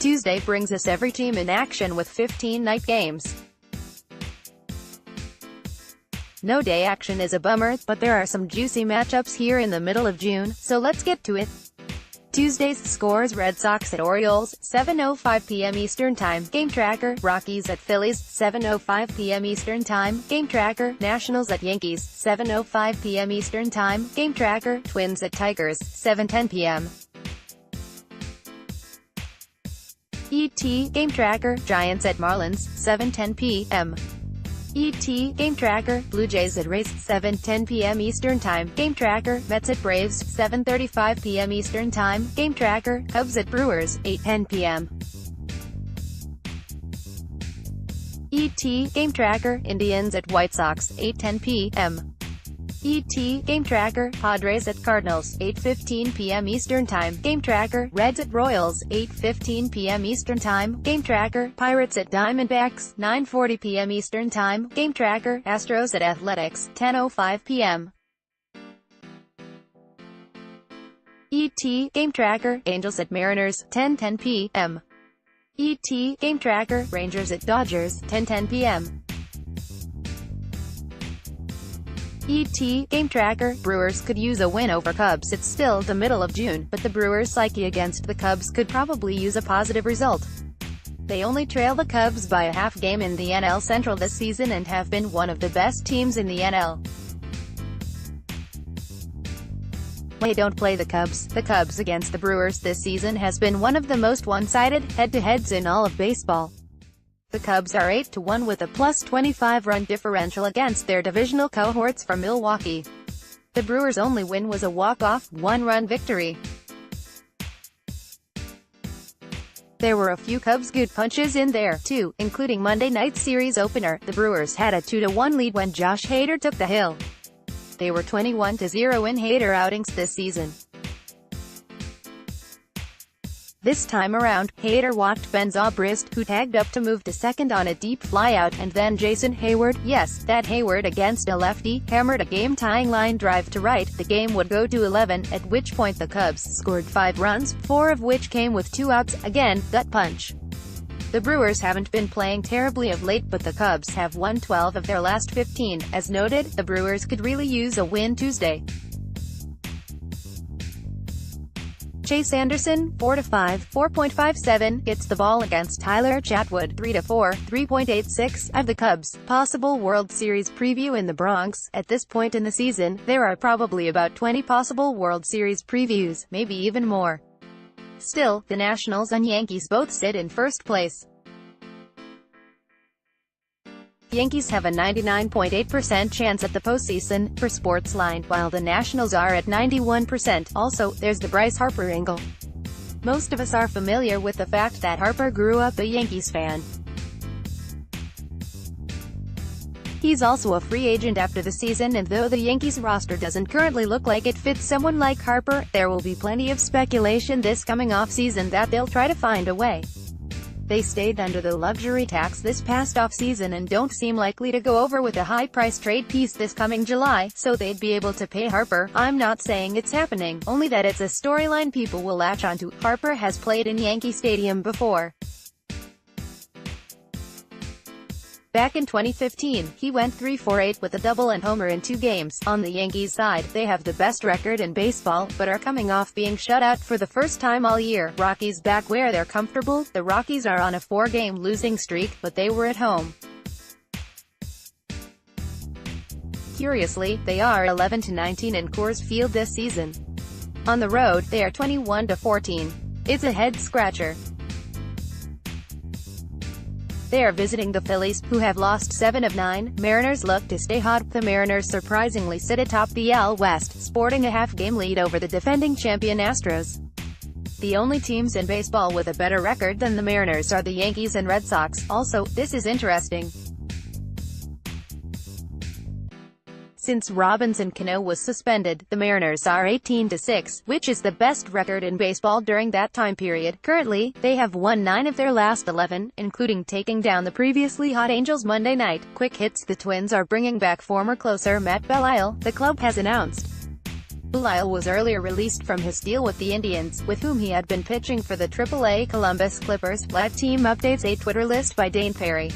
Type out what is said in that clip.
Tuesday brings us every team in action with 15 night games. No day action is a bummer, but there are some juicy matchups here in the middle of June, so let's get to it. Tuesday's scores: Red Sox at Orioles, 7:05 p.m. Eastern Time, GameTracker; Rockies at Phillies, 7:05 p.m. Eastern Time, GameTracker; Nationals at Yankees, 7:05 p.m. Eastern Time, GameTracker; Twins at Tigers, 7:10 p.m. ET, GameTracker; Giants at Marlins, 7:10 p.m. ET, GameTracker; Blue Jays at Rays, 7:10 p.m. Eastern Time, GameTracker; Mets at Braves, 7:35 p.m. Eastern Time, GameTracker; Cubs at Brewers, 8:10 p.m. ET, GameTracker; Indians at White Sox, 8:10 p.m. ET, GameTracker; Padres at Cardinals, 8:15 p.m. Eastern Time, GameTracker; Reds at Royals, 8:15 p.m. Eastern Time, GameTracker; Pirates at Diamondbacks, 9:40 p.m. Eastern Time, GameTracker; Astros at Athletics, 10:05 p.m. ET, GameTracker; Angels at Mariners, 10:10 p.m. ET, GameTracker; Rangers at Dodgers, 10:10 p.m. ET, GameTracker; Brewers could use a win over Cubs. It's still the middle of June, but the Brewers' psyche against the Cubs could probably use a positive result. They only trail the Cubs by a half game in the NL Central this season and have been one of the best teams in the NL. They don't play the Cubs. The Cubs against the Brewers this season has been one of the most one-sided head-to-heads in all of baseball. The Cubs are 8-1 with a plus 25 run differential against their divisional cohorts from Milwaukee. The Brewers' only win was a walk-off, one-run victory. There were a few Cubs good punches in there, too, including Monday night's series opener. The Brewers had a 2-1 lead when Josh Hader took the hill. They were 21-0 in Hader outings this season. This time around, Hader walked Ben Zobrist, who tagged up to move to second on a deep flyout, and then Jason Hayward, yes, that Hayward against a lefty, hammered a game-tying line drive to right. The game would go to 11, at which point the Cubs scored 5 runs, 4 of which came with 2 outs. Again, gut punch. The Brewers haven't been playing terribly of late, but the Cubs have won 12 of their last 15. As noted, the Brewers could really use a win Tuesday. Chase Anderson, 4-5, 4.57, gets the ball against Tyler Chatwood, 3-4, 3.86, of the Cubs. Possible World Series preview in the Bronx. At this point in the season, there are probably about 20 possible World Series previews, maybe even more. Still, the Nationals and Yankees both sit in first place. The Yankees have a 99.8% chance at the postseason, per Sportsline, while the Nationals are at 91%. Also, there's the Bryce Harper angle. Most of us are familiar with the fact that Harper grew up a Yankees fan. He's also a free agent after the season, and though the Yankees roster doesn't currently look like it fits someone like Harper, there will be plenty of speculation this coming off-season that they'll try to find a way. They stayed under the luxury tax this past off-season and don't seem likely to go over with a high-price trade piece this coming July, so they'd be able to pay Harper. I'm not saying it's happening, only that it's a storyline people will latch onto. Harper has played in Yankee Stadium before. Back in 2015, he went 3-for-8 with a double and homer in 2 games. On the Yankees side, they have the best record in baseball, but are coming off being shut out for the first time all year. Rockies back where they're comfortable. The Rockies are on a 4-game losing streak, but they were at home. Curiously, they are 11-19 in Coors Field this season. On the road, they are 21-14. It's a head-scratcher. They are visiting the Phillies, who have lost 7 of 9. Mariners look to stay hot. The Mariners surprisingly sit atop the AL West, sporting a half-game lead over the defending champion Astros. The only teams in baseball with a better record than the Mariners are the Yankees and Red Sox. Also, this is interesting. Since Robinson Cano was suspended, the Mariners are 18-6, which is the best record in baseball during that time period. Currently, they have won 9 of their last 11, including taking down the previously hot Angels Monday night. Quick hits: the Twins are bringing back former closer Matt Belisle, the club has announced. Lyle was earlier released from his deal with the Indians, with whom he had been pitching for the Triple-A Columbus Clippers. Live Team Updates, a Twitter list by Dane Perry.